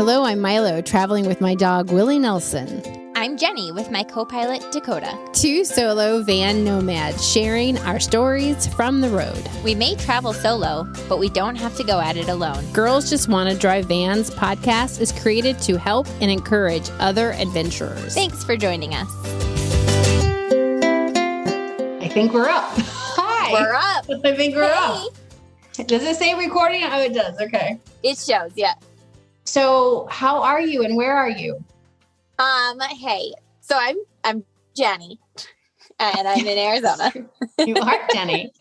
Hello, I'm Milo, traveling with my dog, Willie Nelson. I'm Jenny with my co-pilot, Dakota. Two solo van nomads sharing our stories from the road. We may travel solo, but we don't have to go at it alone. Girls Just Want to Drive Vans podcast is created to help and encourage other adventurers. Thanks for joining us. I think we're up. Hi. We're up. I think we're up. Does it say recording? Oh, it does. Okay. It shows, yeah. So how are you and where are you? Hey, so I'm Jenny and I'm in Arizona. You are Jenny.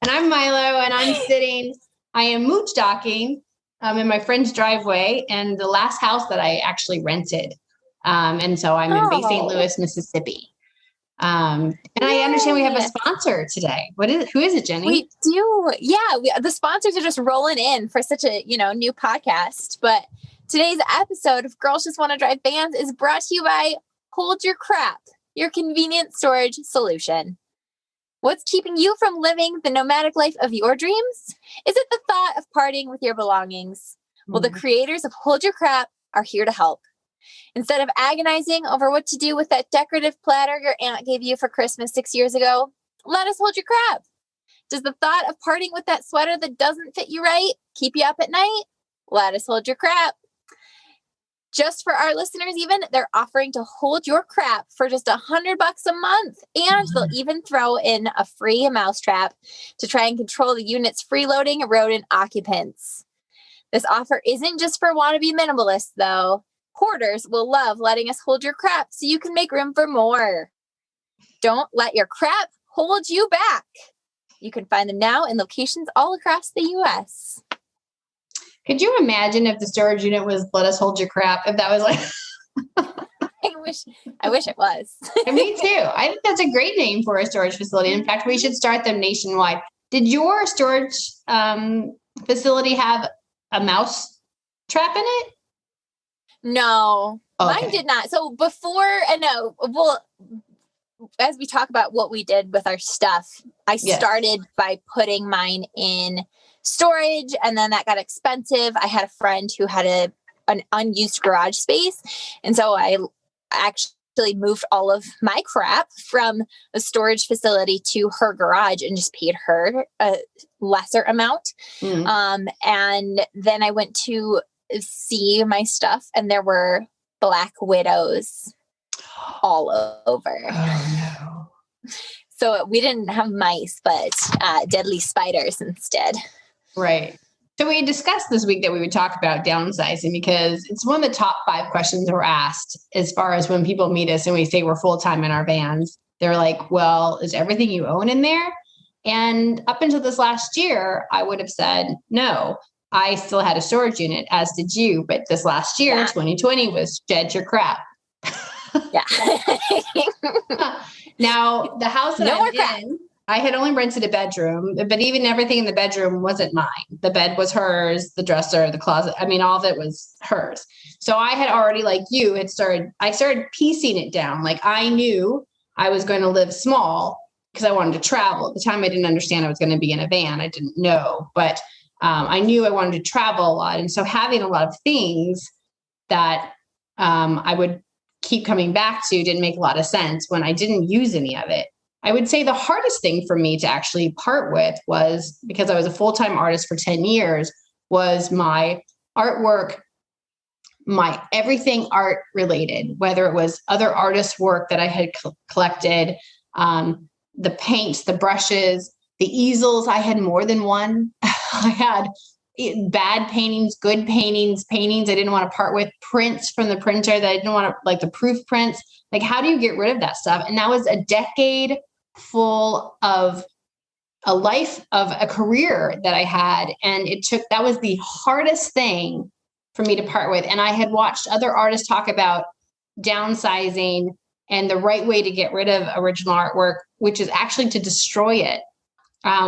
And I'm Milo and I am mooch docking in my friend's driveway and the last house that I actually rented. And so I'm in Bay St. Louis, Mississippi. And I understand we have a sponsor today. Who is it, Jenny? We do. Yeah. The sponsors are just rolling in for such a, new podcast. But today's episode of Girls Just Want to Drive Vans is brought to you by Hold Your Crap, your convenient storage solution. What's keeping you from living the nomadic life of your dreams? Is it the thought of parting with your belongings? Well, the creators of Hold Your Crap are here to help. Instead of agonizing over what to do with that decorative platter your aunt gave you for Christmas 6 years ago, let us hold your crap. Does the thought of parting with that sweater that doesn't fit you right keep you up at night? Let us hold your crap. Just for our listeners even, they're offering to hold your crap for just $100 a month. And they'll even throw in a free mousetrap to try and control the unit's freeloading rodent occupants. This offer isn't just for wannabe minimalists, though. Hoarders will love letting us hold your crap so you can make room for more. Don't let your crap hold you back. You can find them now in locations all across the U.S. Could you imagine if the storage unit was let us hold your crap? If that was like... I wish it was. Me too. I think that's a great name for a storage facility. In fact, we should start them nationwide. Did your storage facility have a mouse trap in it? No, okay. Mine did not. So as we talk about what we did with our stuff, I started by putting mine in storage, and then that got expensive. I had a friend who had an unused garage space, and so I actually moved all of my crap from a storage facility to her garage and just paid her a lesser amount. And then I went to see my stuff, and there were black widows all over. Oh no. So we didn't have mice, but deadly spiders instead. Right. So we discussed this week that we would talk about downsizing because it's one of the top 5 questions we're asked as far as when people meet us and we say we're full-time in our vans. They're like, well, is everything you own in there? And up until this last year, I would have said no. I still had a storage unit, as did you. But this last year, 2020, was shed your crap. Yeah. Now, the house that I'm in, I had only rented a bedroom, but even everything in the bedroom wasn't mine. The bed was hers, the dresser, the closet. I mean, all of it was hers. So I had already, like you, I started piecing it down. Like I knew I was going to live small because I wanted to travel. At the time, I didn't understand I was going to be in a van. I didn't know, but I knew I wanted to travel a lot. And so having a lot of things that I would keep coming back to didn't make a lot of sense when I didn't use any of it. I would say the hardest thing for me to actually part with was, because I was a full-time artist for 10 years, was my artwork, my everything art related, whether it was other artists' work that I had collected, the paints, the brushes, the easels. I had more than one. I had bad paintings, good paintings I didn't want to part with, prints from the printer that I didn't want to, like the proof prints. Like, how do you get rid of that stuff? And that was a decade full of a life of a career that I had. And that was the hardest thing for me to part with. And I had watched other artists talk about downsizing and the right way to get rid of original artwork, which is actually to destroy it,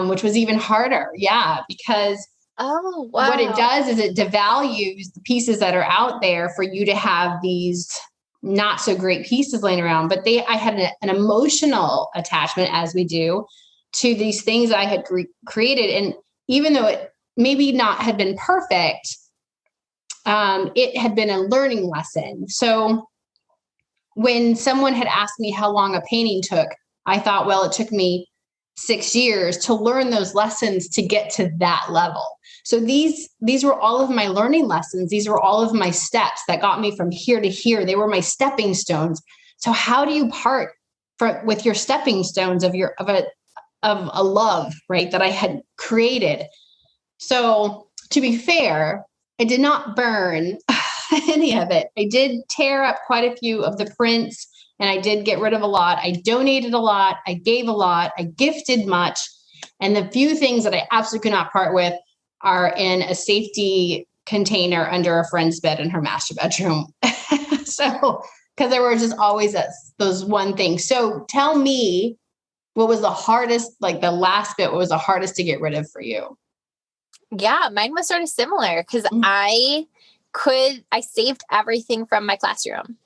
which was even harder. Yeah, because what it does is it devalues the pieces that are out there for you to have these not so great pieces laying around. But I had an emotional attachment, as we do, to these things that I had created. And even though it maybe not had been perfect, it had been a learning lesson. So when someone had asked me how long a painting took, I thought, well, it took me 6 years to learn those lessons to get to that level. So these were all of my learning lessons. These were all of my steps that got me from here to here. They were my stepping stones. So how do you part with your stepping stones of a love, right, that I had created? So to be fair, I did not burn any of it. I did tear up quite a few of the prints, and I did get rid of a lot. I donated a lot. I gave a lot. I gifted much. And the few things that I absolutely could not part with are in a safety container under a friend's bed in her master bedroom. So, because there were just always those one thing. So tell me, what was the hardest, like the last bit, what was the hardest to get rid of for you? Yeah, mine was sort of similar because I saved everything from my classroom.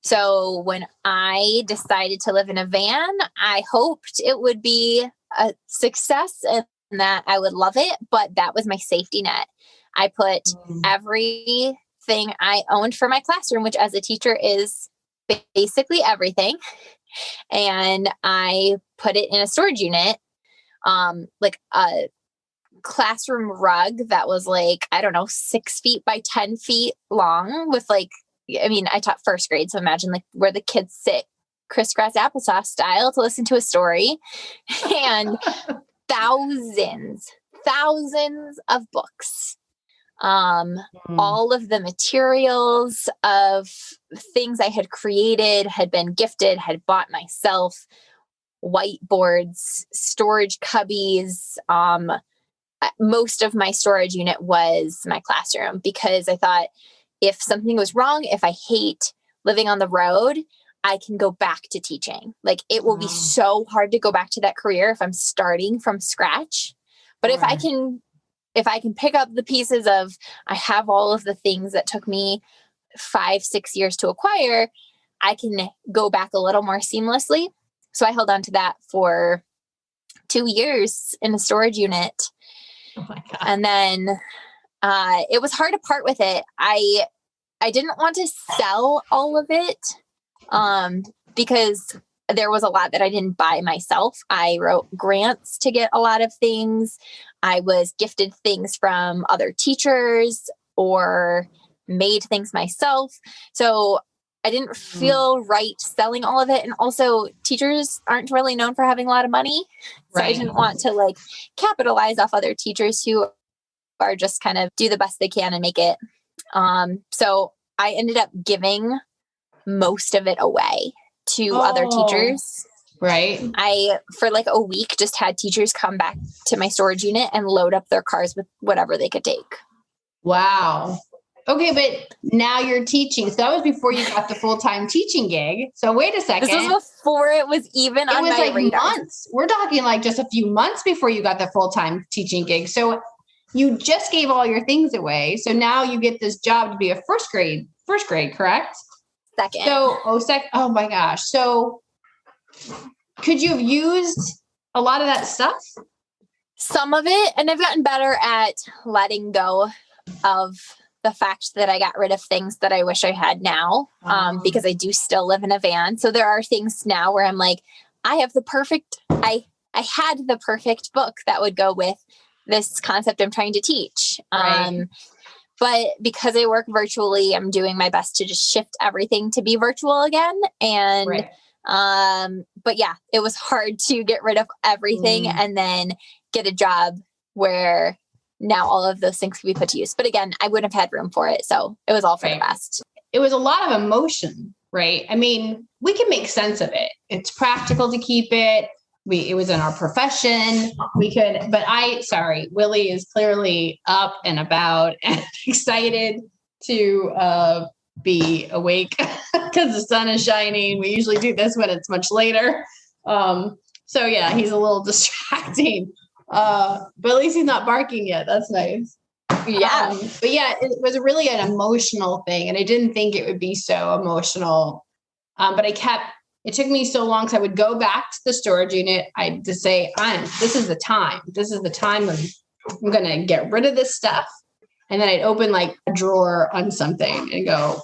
So when I decided to live in a van, I hoped it would be a success and that I would love it, but that was my safety net. I put everything I owned for my classroom, which as a teacher is basically everything. And I put it in a storage unit, like a classroom rug that was like, I don't know, 6 feet by 10 feet long with like, I mean, I taught first grade. So imagine like where the kids sit crisscross applesauce style to listen to a story, and thousands of books. All of the materials of things I had created, had been gifted, had bought myself, whiteboards, storage cubbies. Most of my storage unit was my classroom because I thought if something was wrong, if I hate living on the road, I can go back to teaching. Like it will be so hard to go back to that career if I'm starting from scratch. But if I can pick up the pieces of, I have all of the things that took me 5-6 years to acquire, I can go back a little more seamlessly. So I held on to that for 2 years in a storage unit. Oh my God. And then it was hard to part with it. I didn't want to sell all of it because there was a lot that I didn't buy myself. I wrote grants to get a lot of things. I was gifted things from other teachers or made things myself. So I didn't feel right selling all of it. And also teachers aren't really known for having a lot of money. So I didn't want to like capitalize off other teachers who are just kind of do the best they can and make it. So I ended up giving most of it away to other teachers. Right. I, for like a week, just had teachers come back to my storage unit and load up their cars with whatever they could take. Wow. Okay, but now you're teaching. So that was before you got the full-time teaching gig. So wait a second. This was before it was even on my radar. Months. We're talking like just a few months before you got the full-time teaching gig. So you just gave all your things away. So now you get this job to be a first grade, correct? Second. So, oh my gosh. So could you have used a lot of that stuff? Some of it. And I've gotten better at letting go of the fact that I got rid of things that I wish I had now, because I do still live in a van. So there are things now where I'm like, I had the perfect book that would go with this concept I'm trying to teach. But because I work virtually, I'm doing my best to just shift everything to be virtual again. And, but yeah, it was hard to get rid of everything and then get a job where now all of those things can be put to use. But again, I wouldn't have had room for it. So it was all for the best. It was a lot of emotion, right? I mean, we can make sense of it. It's practical to keep it. It was in our profession. We could, but Willie is clearly up and about and excited to be awake because the sun is shining. We usually do this when it's much later. So yeah, he's a little distracting. But at least he's not barking yet. That's nice. Yeah. But yeah, it was really an emotional thing. And I didn't think it would be so emotional. But it took me so long because I would go back to the storage unit. I'd just say, this is the time. This is the time when I'm going to get rid of this stuff. And then I'd open like a drawer on something and go,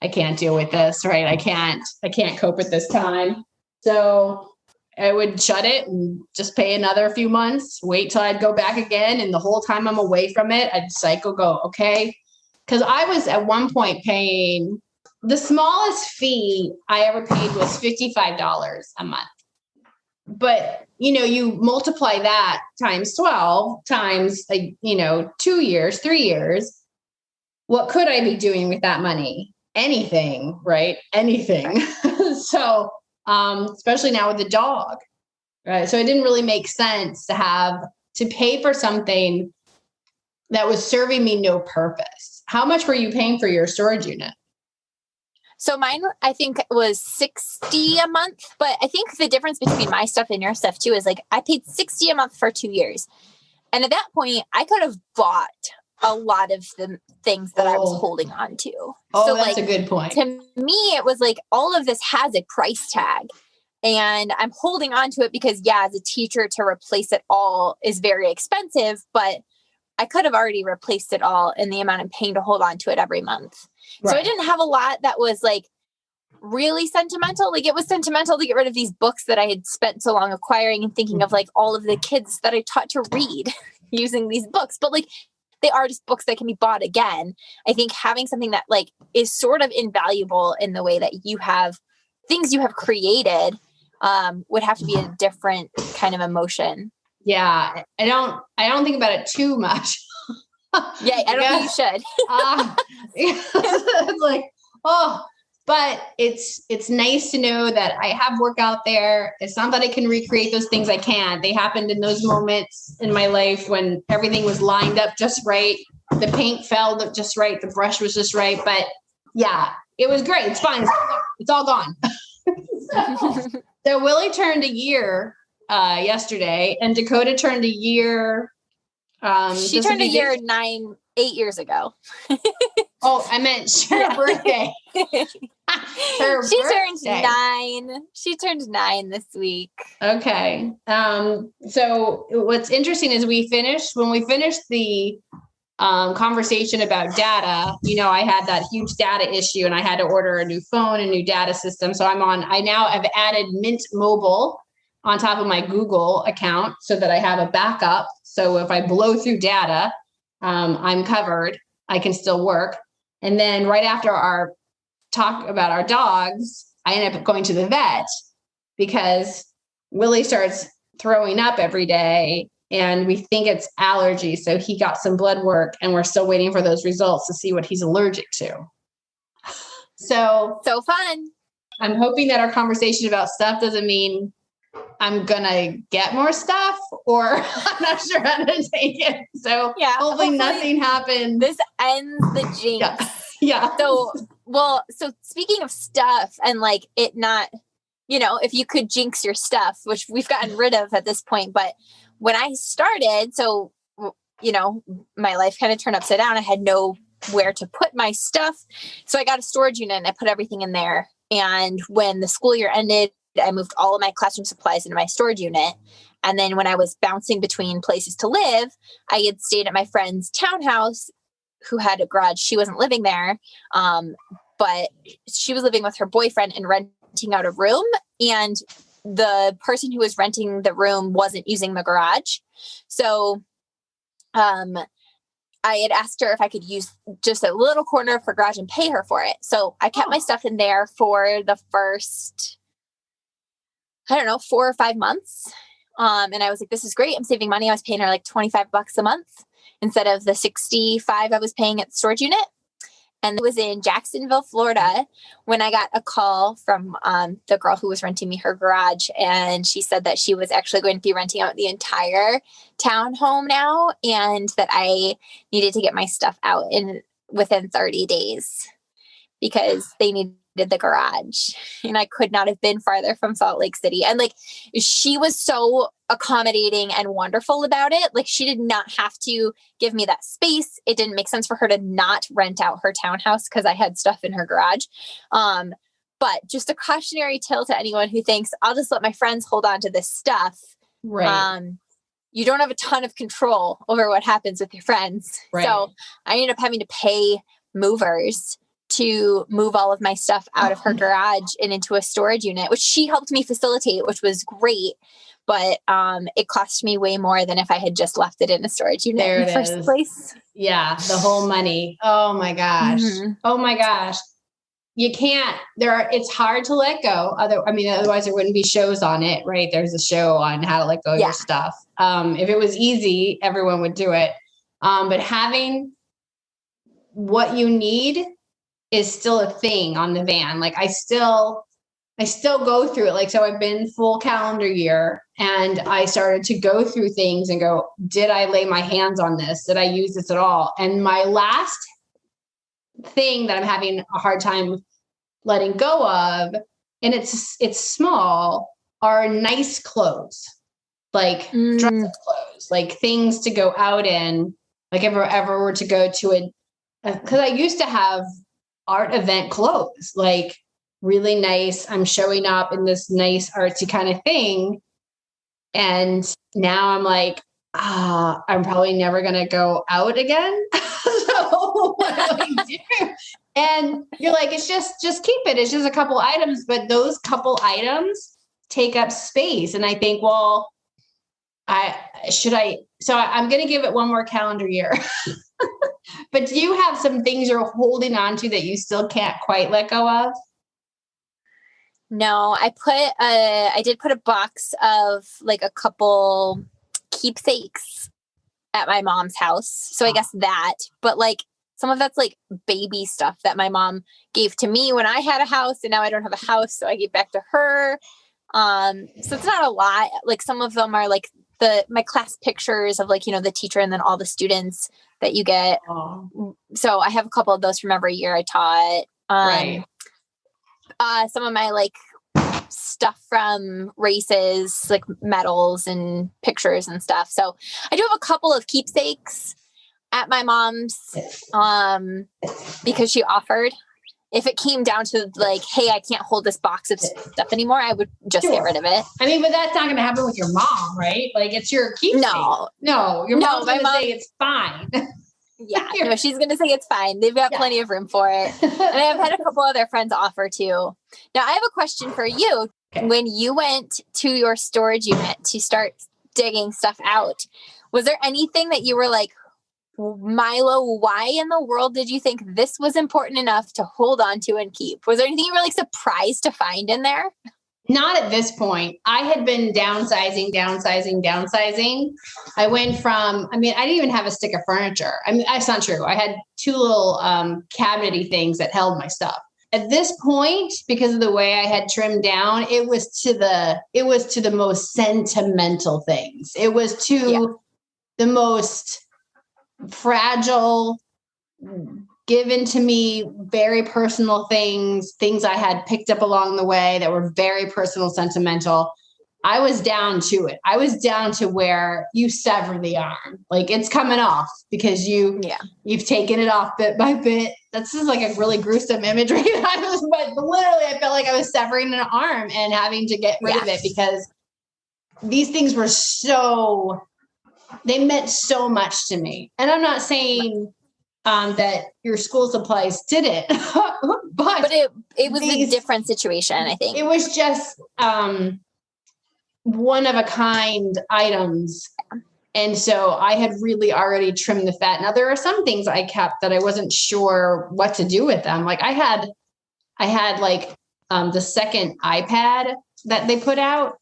I can't deal with this, right? I can't cope with this time. So I would shut it and just pay another few months, wait till I'd go back again. And the whole time I'm away from it, I'd cycle, go, okay. Because I was at one point paying, the smallest fee I ever paid was $55 a month. But, you multiply that times 12 times, 2 years, 3 years. What could I be doing with that money? Anything, right? Anything. So, especially now with the dog, right? So it didn't really make sense to pay for something that was serving me no purpose. How much were you paying for your storage unit? So mine, I think was $60 a month, but I think the difference between my stuff and your stuff too is like, I paid $60 a month for 2 years. And at that point I could have bought a lot of the things that I was holding on to. So that's a good point. To me, it was like, all of this has a price tag and I'm holding on to it because as a teacher to replace it all is very expensive, but I could have already replaced it all in the amount I'm paying to hold on to it every month. Right. So I didn't have a lot that was like really sentimental. Like it was sentimental to get rid of these books that I had spent so long acquiring and thinking of like all of the kids that I taught to read using these books. But like, they are just books that can be bought again. I think having something that like is sort of invaluable in the way that you have things you have created would have to be a different kind of emotion. Yeah. I don't think about it too much. Yeah. I don't think you should. It's like, but it's nice to know that I have work out there. It's not that I can recreate those things. I can't. They happened in those moments in my life when everything was lined up just right. The paint fell just right. The brush was just right. But yeah, it was great. It's fine. It's all gone. So Willie turned a year yesterday, and Dakota turned a year. She turned a year 8 years ago. Oh, I meant her birthday. She turned 9. She turned 9 this week. Okay. So what's interesting is when we finished the conversation about data, I had that huge data issue and I had to order a new phone, a new data system. So I now have added Mint Mobile on top of my Google account so that I have a backup. So if I blow through data, I'm covered. I can still work. And then right after our talk about our dogs, I ended up going to the vet because Willie starts throwing up every day and we think it's allergies. So he got some blood work and we're still waiting for those results to see what he's allergic to. So fun. I'm hoping that our conversation about stuff doesn't mean I'm going to get more stuff, or I'm not sure how to take it. So hopefully nothing happens. This ends the jinx. Yeah. So speaking of stuff and like it not, if you could jinx your stuff, which we've gotten rid of at this point, but when I started, my life kind of turned upside down. I had nowhere to put my stuff. So I got a storage unit and I put everything in there. And when the school year ended, I moved all of my classroom supplies into my storage unit. And then when I was bouncing between places to live, I had stayed at my friend's townhouse who had a garage. She wasn't living there, but she was living with her boyfriend and renting out a room. And the person who was renting the room wasn't using the garage. So I had asked her if I could use just a little corner of her garage and pay her for it. So I kept my stuff in there for the first 4 or 5 months. And I was like, this is great. I'm saving money. I was paying her like $25 a month instead of the 65 I was paying at the storage unit. And it was in Jacksonville, Florida, when I got a call from the girl who was renting me her garage. And she said that she was actually going to be renting out the entire townhome now, and that I needed to get my stuff out within 30 days because they needed the garage. And I could not have been farther from Salt Lake City. And like, she was so accommodating and wonderful about it. Like, she did not have to give me that space. It didn't make sense for her to not rent out her townhouse because I had stuff in her garage. But just a cautionary tale to anyone who thinks I'll just let my friends hold on to this stuff. Right. you don't have a ton of control over what happens with your friends. Right. So I ended up having to pay movers to move all of my stuff out of her garage and into a storage unit, which she helped me facilitate, which was great. But it cost me way more than if I had just left it in a storage unit in the first place. Yeah, the whole money. Oh my gosh. Mm-hmm. Oh my gosh. You can't, it's hard to let go. Otherwise there wouldn't be shows on it, right? There's a show on how to let go of your stuff. If it was easy, everyone would do it. But having what you need is still a thing on the van. Like I still go through it. Like, so I've been full calendar year and I started to go through things and go, did I lay my hands on this? Did I use this at all? And my last thing that I'm having a hard time letting go of, and it's small, are nice clothes, like dress-up clothes, like things to go out in. Like if I ever were to go to because I used to have art event clothes, like really nice. I'm showing up in this nice artsy kind of thing. And now I'm like, I'm probably never going to go out again. So what do I do? And you're like, it's just keep it. It's just a couple items, but those couple items take up space. And I think, well, so I'm going to give it one more calendar year. But do you have some things you're holding on to that you still can't quite let go of? No, I did put a box of like a couple keepsakes at my mom's house. So I guess that, but like some of that's like baby stuff that my mom gave to me when I had a house and now I don't have a house. So I gave back to her. So it's not a lot. Like some of them are like my class pictures of like, the teacher and then all the students that you get. Oh. So I have a couple of those from every year I taught. Right. Some of my like stuff from races, like medals and pictures and stuff. So I do have a couple of keepsakes at my mom's, because she offered. If it came down to like, hey, I can't hold this box of stuff anymore, I would just get rid of it. I mean, but that's not going to happen with your mom, right? Like it's your keepsake. No, your mom's going to say it's fine. Yeah, no, she's going to say it's fine. They've got plenty of room for it. And I've had a couple other friends offer too. Now I have a question for you. Okay. When you went to your storage unit to start digging stuff out, was there anything that you were like, Milo, why in the world did you think this was important enough to hold on to and keep? Was there anything you were like surprised to find in there? Not at this point. I had been downsizing. I went from, I didn't even have a stick of furniture. That's not true. I had two little cabinety things that held my stuff. At this point, because of the way I had trimmed down, it was to the most sentimental things. It was to the most fragile, given to me, very personal things I had picked up along the way that were very personal, sentimental. I was down to it. I was down to where you sever the arm. Like it's coming off because you've taken it off bit by bit. That's just like a really gruesome imagery. But literally I felt like I was severing an arm and having to get rid of it because these things were they meant so much to me. And I'm not saying that your school supplies didn't, but it was a different situation, I think. It was just one of a kind items. And so I had really already trimmed the fat. Now there are some things I kept that I wasn't sure what to do with them. Like I had like the second iPad that they put out.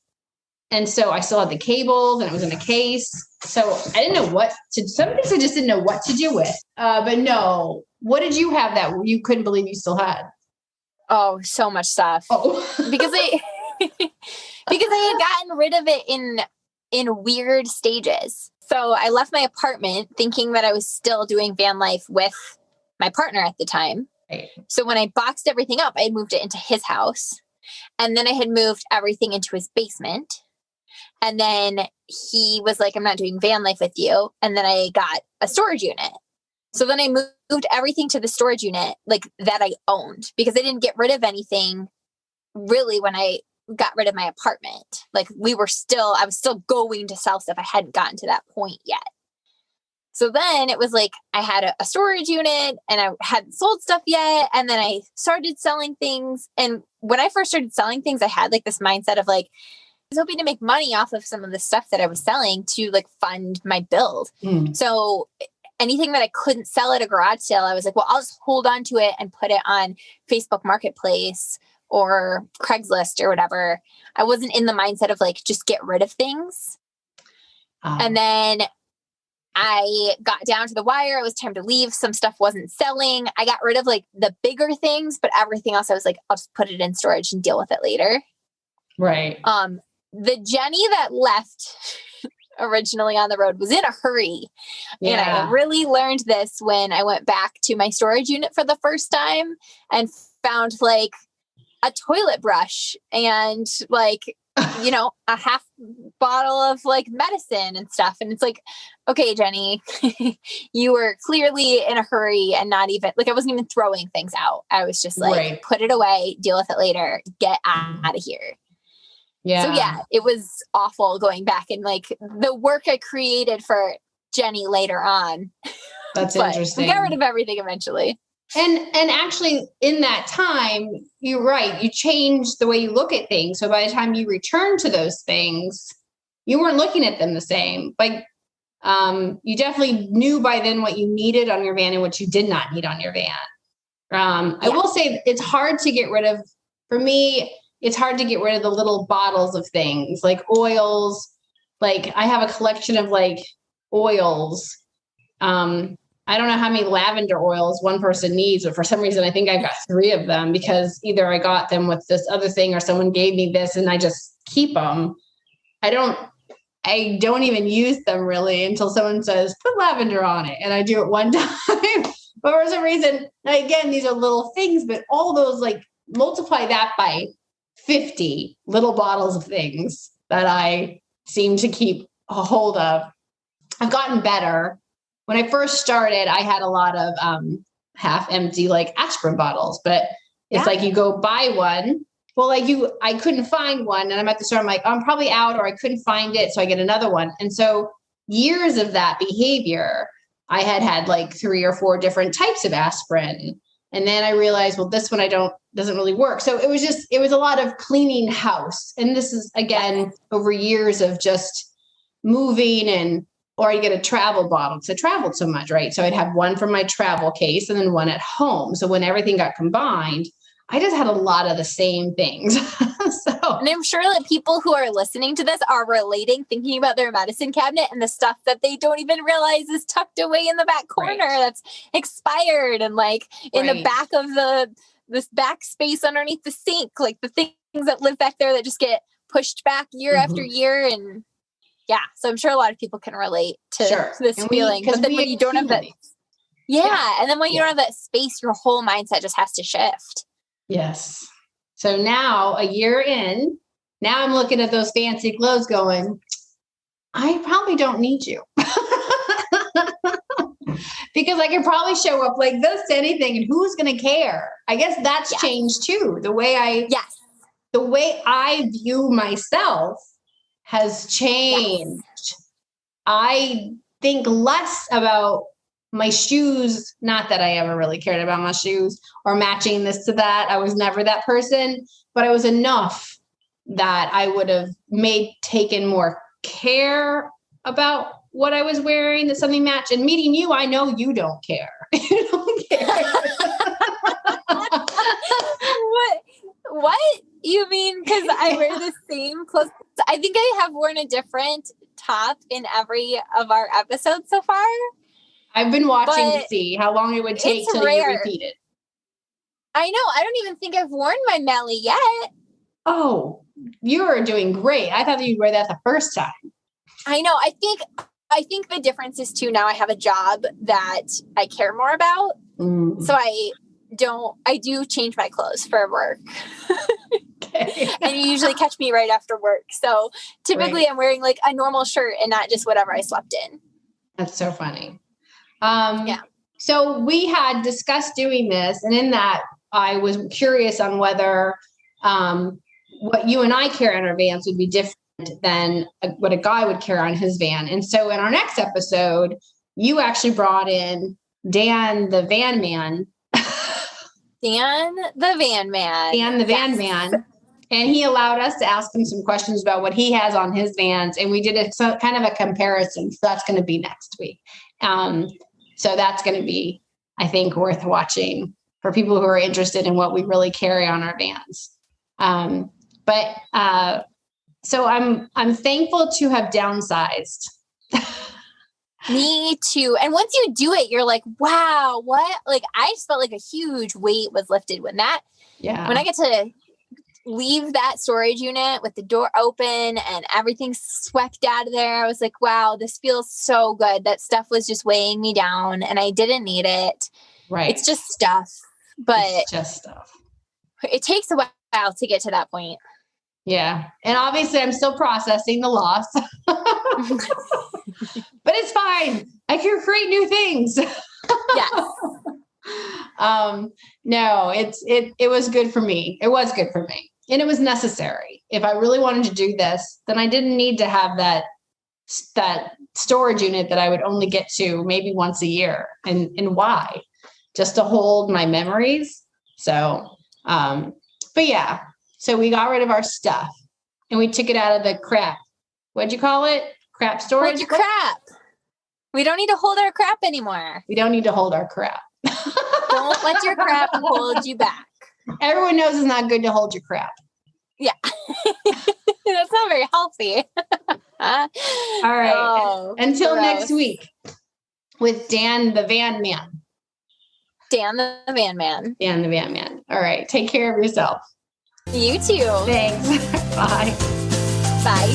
And so I still had the cables and it was in a case. So I didn't know some things I just didn't know what to do with. But no, what did you have that you couldn't believe you still had? Oh, so much stuff. Oh. because I had gotten rid of it in weird stages. So I left my apartment thinking that I was still doing van life with my partner at the time. Right. So when I boxed everything up, I had moved it into his house. And then I had moved everything into his basement. And then he was like, I'm not doing van life with you. And then I got a storage unit. So then I moved everything to the storage unit like that I owned because I didn't get rid of anything really when I got rid of my apartment. Like I was still going to sell stuff. I hadn't gotten to that point yet. So then it was like I had a storage unit and I hadn't sold stuff yet. And then I started selling things. And when I first started selling things, I had like this mindset of like, I was hoping to make money off of some of the stuff that I was selling to like fund my build. So anything that I couldn't sell at a garage sale, I was like, well, I'll just hold on to it and put it on Facebook Marketplace or Craigslist or whatever. I wasn't in the mindset of like, just get rid of things. And then I got down to the wire. It was time to leave. Some stuff wasn't selling. I got rid of like the bigger things, but everything else I was like, I'll just put it in storage and deal with it later. Right. The Jenny that left originally on the road was in a hurry. And I really learned this when I went back to my storage unit for the first time and found like a toilet brush and like, a half bottle of like medicine and stuff. And it's like, okay, Jenny, you were clearly in a hurry and not even like, I wasn't even throwing things out. I was just like, put it away, deal with it later, get out of here. Yeah. So yeah, it was awful going back and like the work I created for Jenny later on. That's interesting. We got rid of everything eventually. And actually in that time, you're right. You changed the way you look at things. So by the time you return to those things, you weren't looking at them the same. Like, you definitely knew by then what you needed on your van and what you did not need on your van. I will say it's hard to get rid of, for me, it's hard to get rid of the little bottles of things like oils. Like I have a collection of like oils. I don't know how many lavender oils one person needs, but for some reason, I think I've got 3 of them because either I got them with this other thing or someone gave me this and I just keep them. I don't even use them really until someone says, put lavender on it. And I do it one time, but for some reason, again, these are little things, but all those like multiply that by 50 little bottles of things that I seem to keep a hold of. I've gotten better. When I first started, I had a lot of half empty like aspirin bottles, but it's like you go buy one. Well, I couldn't find one and I'm at the store. I'm like, I'm probably out or I couldn't find it. So I get another one. And so years of that behavior, I had like 3 or 4 different types of aspirin. And then I realized, well, this one doesn't really work. So it was a lot of cleaning house. And this is again, over years of just moving or I'd get a travel bottle because I traveled so much, right? So I'd have one from my travel case and then one at home. So when everything got combined, I just had a lot of the same things. And I'm sure that people who are listening to this are relating, thinking about their medicine cabinet and the stuff that they don't even realize is tucked away in the back corner that's expired and like in the back of this back space underneath the sink, like the things that live back there that just get pushed back year after year. And so I'm sure a lot of people can relate to this feeling. But then when you don't have that, and then when you don't have that space, your whole mindset just has to shift. Yes. So now a year in, now I'm looking at those fancy clothes going, I probably don't need you. Because I can probably show up like this to anything and who's going to care? I guess that's changed too. The way I view myself has changed. I think less about my shoes, not that I ever really cared about my shoes or matching this to that. I was never that person, but I was enough that I would have taken more care about what I was wearing, that something matched. And meeting you, I know you don't care. You don't care. What? You mean because I wear the same clothes? I think I have worn a different top in every of our episodes so far. I've been watching to see how long it would take till you repeat it. I know. I don't even think I've worn my Melly yet. Oh, you're doing great. I thought you'd wear that the first time. I know. I think the difference is too, now I have a job that I care more about. So I do change my clothes for work. Okay. And you usually catch me right after work. So typically I'm wearing like a normal shirt and not just whatever I slept in. That's so funny. So we had discussed doing this, and in that I was curious on whether what you and I carry on our vans would be different than what a guy would carry on his van. And so in our next episode, you actually brought in Dan, the van man. Dan, the van man. Dan, the van man. And he allowed us to ask him some questions about what he has on his vans. And we did kind of a comparison. So that's going to be next week. So that's going to be, I think, worth watching for people who are interested in what we really carry on our vans. So I'm thankful to have downsized. Me too. And once you do it, you're like, wow, what? Like, I just felt like a huge weight was lifted when I get to leave that storage unit with the door open and everything swept out of there. I was like, wow, this feels so good. That stuff was just weighing me down and I didn't need it. Right. It's just stuff, but it's just stuff. It takes a while to get to that point. Yeah. And obviously I'm still processing the loss, but it's fine. I can create new things. Yes. No, it was good for me. It was good for me and it was necessary. If I really wanted to do this, then I didn't need to have that storage unit that I would only get to maybe once a year. And why? Just to hold my memories. So, but yeah. So we got rid of our stuff and we took it out of the crap. What'd you call it? Crap storage? Hold your crap. We don't need to hold our crap anymore. We don't need to hold our crap. Don't let your crap hold you back. Everyone knows it's not good to hold your crap. Yeah. That's not very healthy. All right. Oh, until gross. Next week with Dan, the van man. Dan, the van man. Dan, the van man. All right. Take care of yourself. You too. Thanks. Bye. Bye.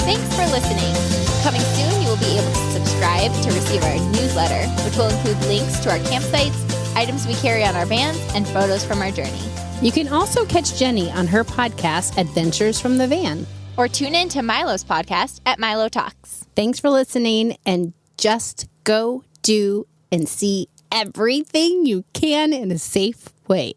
Thanks for listening. Coming soon, you will be able to subscribe to receive our newsletter, which will include links to our campsites, items we carry on our vans, and photos from our journey. You can also catch Jenny on her podcast, Adventures from the Van. Or tune in to Milo's podcast at Milo Talks. Thanks for listening, and just go do and see everything you can in a safe way.